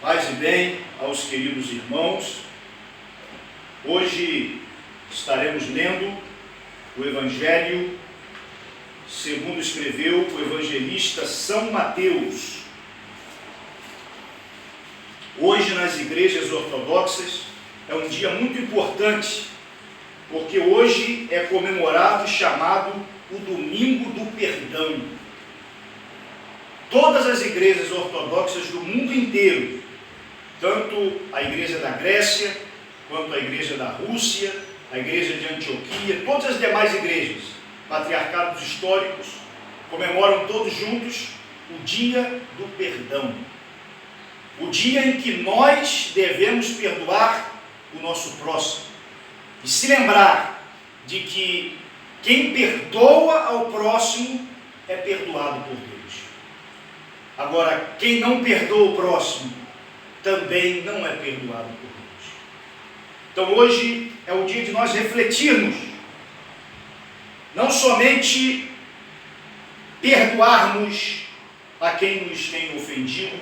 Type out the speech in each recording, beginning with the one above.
Paz e bem aos queridos irmãos. Hoje estaremos lendo o Evangelho segundo escreveu o evangelista São Mateus. Hoje nas igrejas ortodoxas é um dia muito importante, porque hoje é comemorado e chamado o Domingo do Perdão. Todas as igrejas ortodoxas do mundo inteiro, tanto a igreja da Grécia, quanto a igreja da Rússia, a igreja de Antioquia, todas as demais igrejas, patriarcados históricos, comemoram todos juntos o dia do perdão. O dia em que nós devemos perdoar o nosso próximo. E se lembrar de que quem perdoa ao próximo é perdoado por Deus. Agora, quem não perdoa o próximo também não é perdoado por Deus. Então hoje é o dia de nós refletirmos, não somente perdoarmos a quem nos tem ofendido,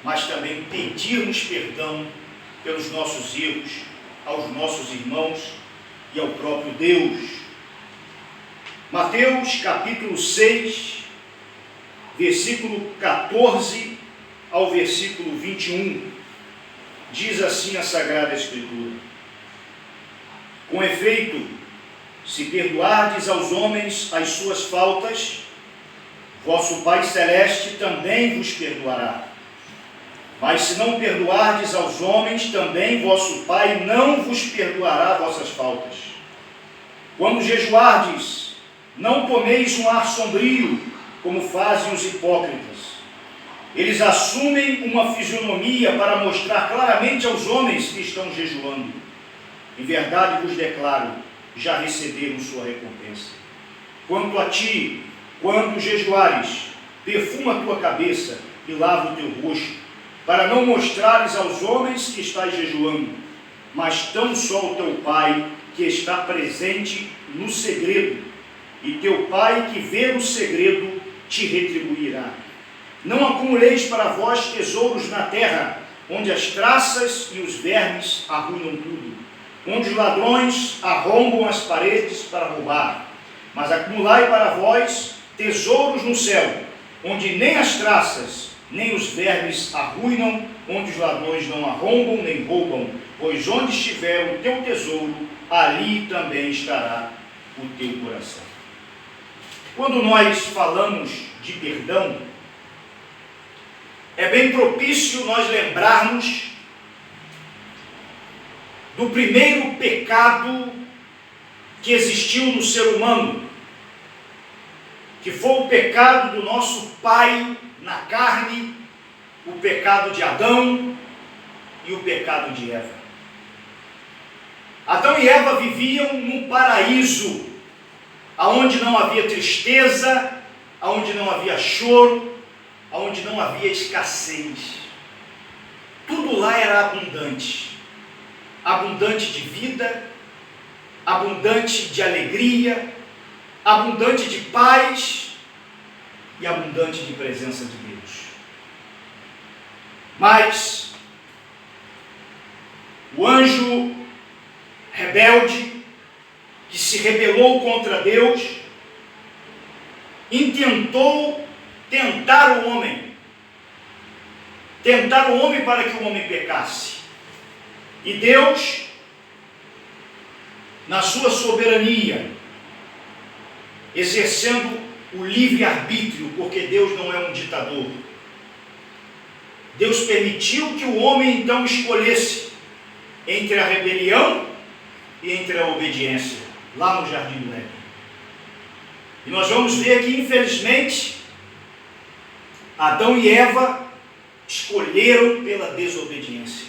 mas também pedirmos perdão pelos nossos erros aos nossos irmãos e ao próprio Deus. Mateus capítulo 6, versículo 14 ao versículo 21, diz assim a Sagrada Escritura: Com efeito, se perdoardes aos homens as suas faltas, vosso Pai Celeste também vos perdoará. Mas se não perdoardes aos homens, também vosso Pai não vos perdoará vossas faltas. Quando jejuardes, não tomeis um ar sombrio, como fazem os hipócritas. Eles assumem uma fisionomia para mostrar claramente aos homens que estão jejuando. Em verdade vos declaro, já receberam sua recompensa. Quanto a ti, quando jejuares, perfuma a tua cabeça e lava o teu rosto, para não mostrares aos homens que estás jejuando, mas tão só o teu Pai que está presente no segredo, e teu Pai que vê no segredo te retribuirá. Não acumuleis para vós tesouros na terra, onde as traças e os vermes arruinam tudo, onde os ladrões arrombam as paredes para roubar, mas acumulai para vós tesouros no céu, onde nem as traças nem os vermes arruinam, onde os ladrões não arrombam nem roubam, pois onde estiver o teu tesouro, ali também estará o teu coração. Quando nós falamos de perdão, é bem propício nós lembrarmos do primeiro pecado que existiu no ser humano, que foi o pecado do nosso pai na carne, o pecado de Adão e o pecado de Eva. Adão e Eva viviam num paraíso, aonde não havia tristeza, aonde não havia choro, aonde não havia escassez. Tudo lá era abundante. Abundante de vida, abundante de alegria, abundante de paz e abundante de presença de Deus. Mas o anjo rebelde, que se rebelou contra Deus, intentou tentar o homem para que o homem pecasse. E Deus, na sua soberania, exercendo o livre-arbítrio, porque Deus não é um ditador, Deus permitiu que o homem então escolhesse entre a rebelião e entre a obediência, lá no Jardim do Éden. E nós vamos ver que, infelizmente, Adão e Eva escolheram pela desobediência.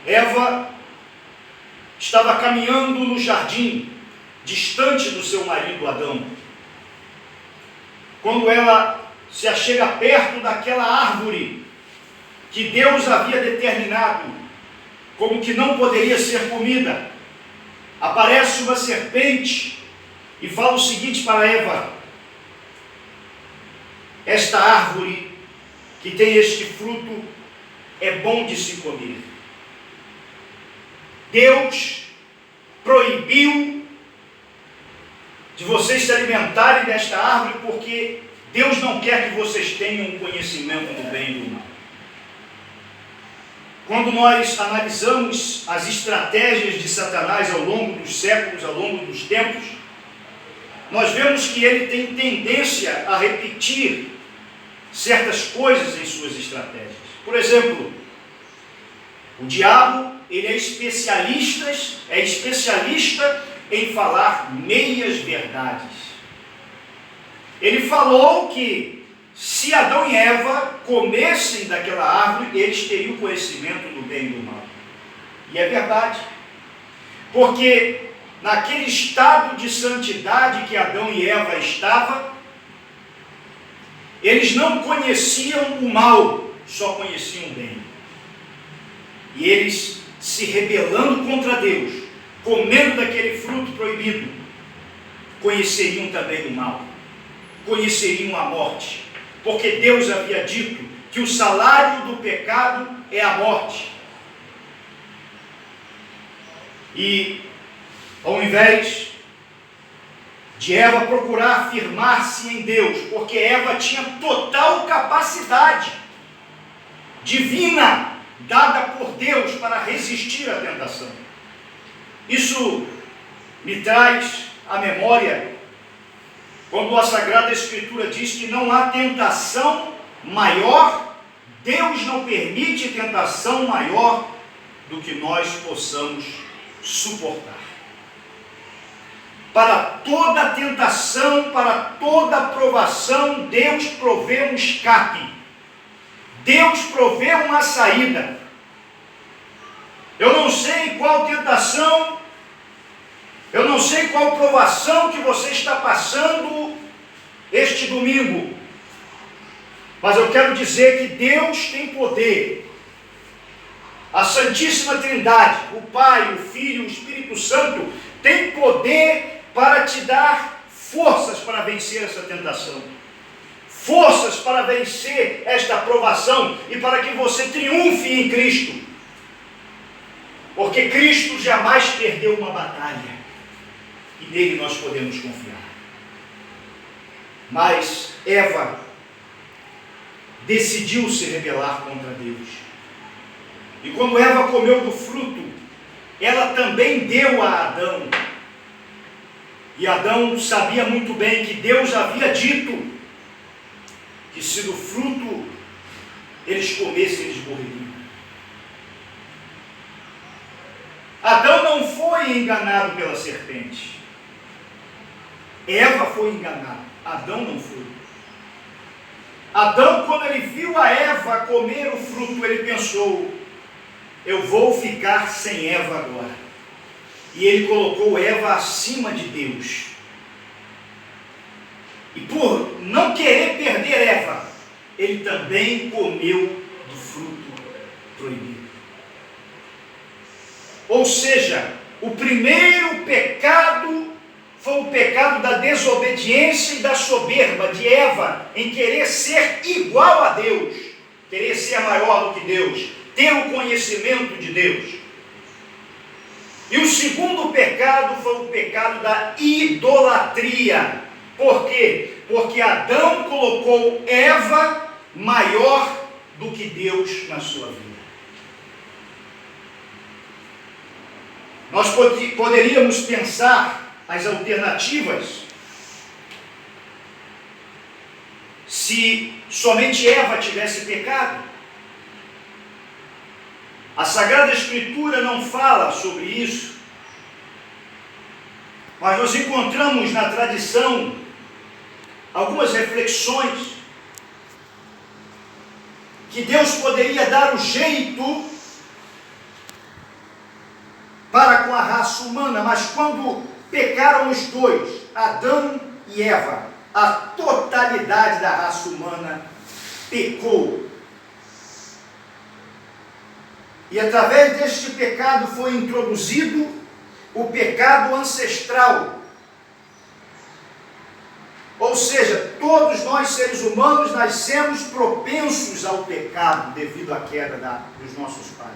Eva estava caminhando no jardim, distante do seu marido Adão, quando ela se achega perto daquela árvore que Deus havia determinado como que não poderia ser comida, aparece uma serpente e fala o seguinte para Eva: esta árvore que tem este fruto é bom de se comer. Deus proibiu de vocês se alimentarem desta árvore porque Deus não quer que vocês tenham um conhecimento do bem e do mal. Quando nós analisamos as estratégias de Satanás ao longo dos séculos, ao longo dos tempos, nós vemos que ele tem tendência a repetir certas coisas em suas estratégias. Por exemplo, o diabo, ele é especialista em falar meias verdades. Ele falou que se Adão e Eva comessem daquela árvore, eles teriam conhecimento do bem e do mal. E é verdade. Porque naquele estado de santidade que Adão e Eva estavam, eles não conheciam o mal, só conheciam o bem. E eles, se rebelando contra Deus, comendo daquele fruto proibido, conheceriam também o mal, conheceriam a morte, porque Deus havia dito que o salário do pecado é a morte. E ao invés de Eva procurar firmar-se em Deus, porque Eva tinha total capacidade divina dada por Deus para resistir à tentação. Isso me traz à memória quando a Sagrada Escritura diz que não há tentação maior, Deus não permite tentação maior do que nós possamos suportar. Para toda tentação, para toda provação, Deus provê um escape. Deus provê uma saída. Eu não sei qual tentação, eu não sei qual provação que você está passando este domingo, mas eu quero dizer que Deus tem poder. A Santíssima Trindade, o Pai, o Filho e o Espírito Santo, tem poder para te dar forças para vencer essa tentação, forças para vencer esta provação e para que você triunfe em Cristo, porque Cristo jamais perdeu uma batalha e nele nós podemos confiar. Mas Eva decidiu se rebelar contra Deus, e quando Eva comeu do fruto, ela também deu a Adão. E Adão sabia muito bem que Deus havia dito que se do fruto eles comessem, eles morreriam. Adão não foi enganado pela serpente. Eva foi enganada. Adão não foi. Adão, quando ele viu a Eva comer o fruto, ele pensou: eu vou ficar sem Eva agora. E ele colocou Eva acima de Deus. E por não querer perder Eva, ele também comeu do fruto proibido. Ou seja, o primeiro pecado foi o pecado da desobediência e da soberba de Eva, em querer ser igual a Deus, querer ser maior do que Deus, ter o conhecimento de Deus. E o segundo pecado foi o pecado da idolatria. Por quê? Porque Adão colocou Eva maior do que Deus na sua vida. Nós poderíamos pensar as alternativas se somente Eva tivesse pecado. A Sagrada Escritura não fala sobre isso, mas nós encontramos na tradição algumas reflexões que Deus poderia dar o jeito para com a raça humana, mas quando pecaram os dois, Adão e Eva, a totalidade da raça humana pecou. E através deste pecado foi introduzido o pecado ancestral. Ou seja, todos nós seres humanos nascemos propensos ao pecado devido à queda dos nossos pais.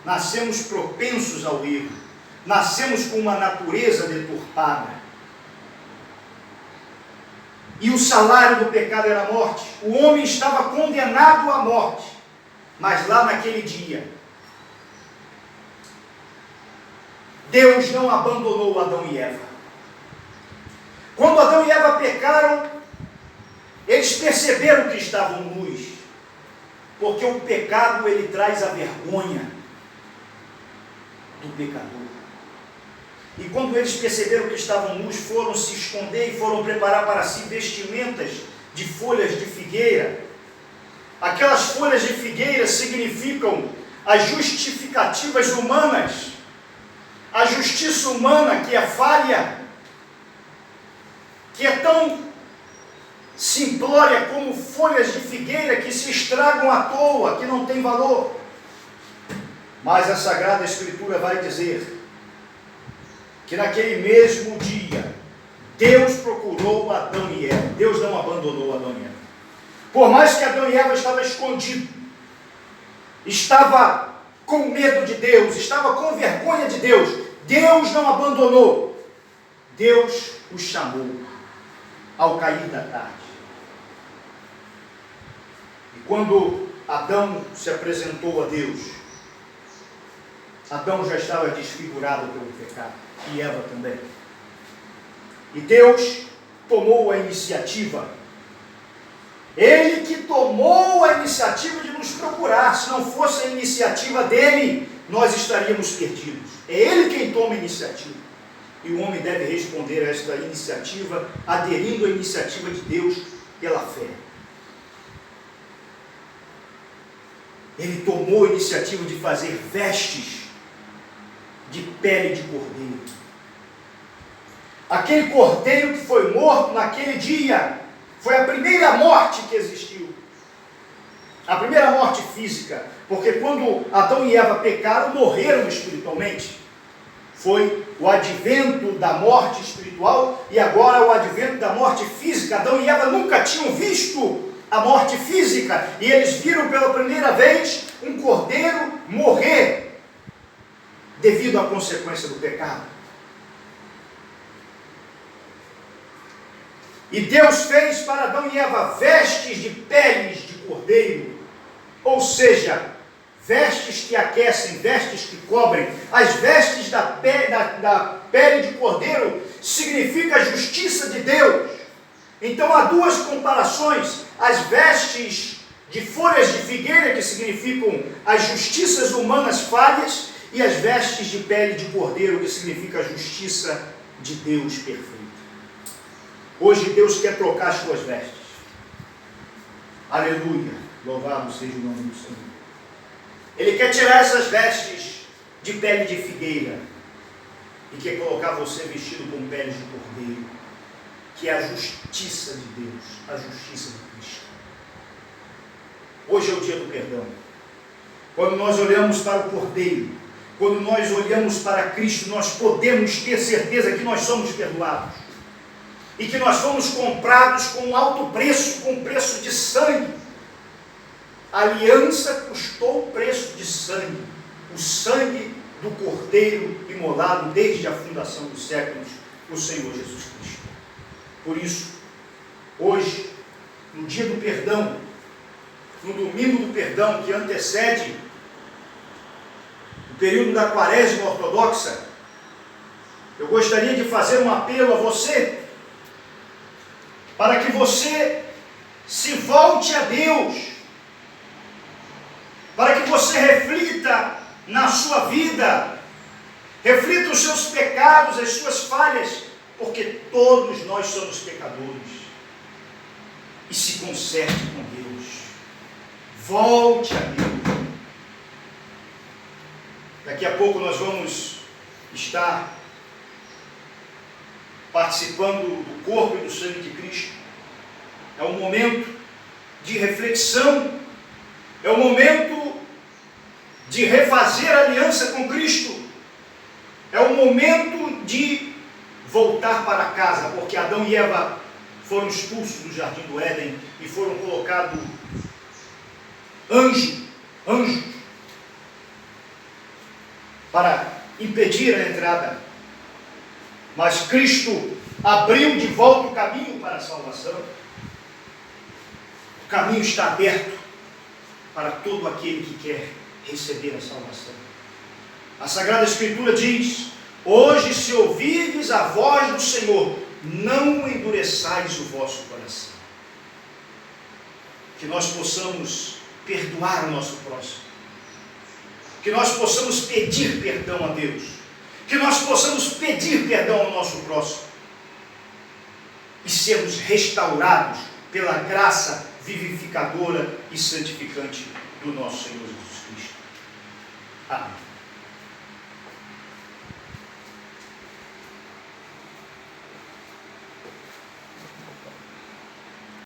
Nascemos propensos ao erro. Nascemos com uma natureza deturpada. E o salário do pecado era a morte. O homem estava condenado à morte. Mas lá naquele dia, Deus não abandonou Adão e Eva. Quando Adão e Eva pecaram, eles perceberam que estavam nus, porque o pecado ele traz a vergonha do pecador. E quando eles perceberam que estavam nus, foram se esconder e foram preparar para si vestimentas de folhas de figueira. Aquelas folhas de figueira significam as justificativas humanas, a justiça humana que é falha, que é tão simplória como folhas de figueira que se estragam à toa, que não tem valor. Mas a Sagrada Escritura vai dizer que naquele mesmo dia, Deus procurou Adão e Eva. Deus não abandonou Adão e Eva. Por mais que Adão e Eva estavam escondidos, estava com medo de Deus, estava com vergonha de Deus, Deus não abandonou. Deus os chamou ao cair da tarde. E quando Adão se apresentou a Deus, Adão já estava desfigurado pelo pecado, e Eva também. E Deus tomou a iniciativa. Ele que tomou a iniciativa de nos procurar. Se não fosse a iniciativa dele, nós estaríamos perdidos. É ele quem toma a iniciativa. E o homem deve responder a esta iniciativa, aderindo à iniciativa de Deus pela fé. Ele tomou a iniciativa de fazer vestes de pele de cordeiro. Aquele cordeiro que foi morto naquele dia, foi a primeira morte que existiu. A primeira morte física, porque quando Adão e Eva pecaram, morreram espiritualmente. Foi o advento da morte espiritual e agora o advento da morte física. Adão e Eva nunca tinham visto a morte física e eles viram pela primeira vez um cordeiro morrer devido à consequência do pecado. E Deus fez para Adão e Eva vestes de peles de cordeiro, ou seja, vestes que aquecem, vestes que cobrem. As vestes da pele de cordeiro significa a justiça de Deus. Então há duas comparações: as vestes de folhas de figueira, que significam as justiças humanas falhas, e as vestes de pele de cordeiro, que significa a justiça de Deus perfeita. Hoje Deus quer trocar as suas vestes. Aleluia, louvado seja o nome do Senhor. Ele quer tirar essas vestes de pele de figueira e quer colocar você vestido com pele de cordeiro, que é a justiça de Deus, a justiça de Cristo. Hoje é o dia do perdão. Quando nós olhamos para o Cordeiro, quando nós olhamos para Cristo, nós podemos ter certeza que nós somos perdoados e que nós fomos comprados com um alto preço, com preço de sangue. A aliança custou o preço de sangue, o sangue do Cordeiro imolado desde a fundação dos séculos, o Senhor Jesus Cristo. Por isso, hoje, no dia do perdão, no domingo do perdão que antecede o período da Quaresma ortodoxa, eu gostaria de fazer um apelo a você, para que você se volte a Deus, para que você reflita na sua vida, reflita os seus pecados, as suas falhas, porque todos nós somos pecadores, e se conserte com Deus, volte a Deus. Daqui a pouco nós vamos estar participando do corpo e do sangue de Cristo. É um momento de reflexão, é um momento de refazer a aliança com Cristo, é um momento de voltar para casa, porque Adão e Eva foram expulsos do jardim do Éden e foram colocados anjos, para impedir a entrada. Mas Cristo abriu de volta o caminho para a salvação. O caminho está aberto para todo aquele que quer receber a salvação. A Sagrada Escritura diz: hoje, se ouvirdes a voz do Senhor, não endureçais o vosso coração. Que nós possamos perdoar o nosso próximo. Que nós possamos pedir perdão a Deus. Que nós possamos pedir perdão ao nosso próximo. E sermos restaurados pela graça vivificadora e santificante do nosso Senhor Jesus Cristo. Amém.